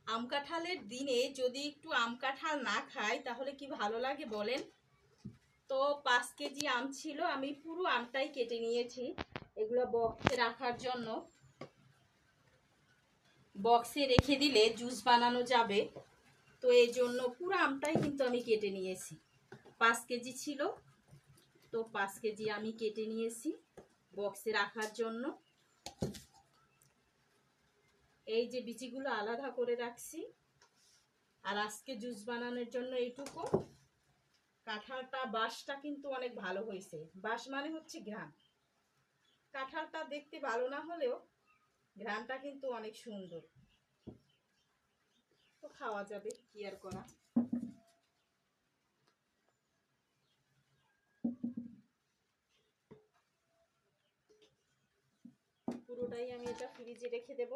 আম কাঁঠালের দিনে যদি একটু আম কাঁঠাল না খাই তাহলে কি ভালো লাগে বলেন? তো 5 কেজি আম ছিল, আমি পুরো আমটাই কেটে নিয়েছি এগুলো বক্সে রাখার জন্য। বক্সে রেখে দিলে জুস বানানো যাবে, তো এই জন্য পুরো আমটাই কিন্তু আমি কেটে নিয়েছি। 5 কেজি ছিল, তো 5 কেজি আমি কেটে নিয়েছি বক্সে রাখার জন্য। এই যে বিচিগুলো আলাদা করে রাখছি। আর আজকে জুস বানানোর জন্য এইটুকু। কাঁঠালটা বাঁশটা কিন্তু অনেক ভালো হয়েছে। বাঁশ মানে হচ্ছে ঘ্রাণ। কাঁঠালটা দেখতে ভালো না হলেও ঘ্রাণটা কিন্তু অনেক সুন্দর, তো খাওয়া যাবে, কি আর করা। পুরোটাই আমি এটা ফ্রিজে রেখে দেব।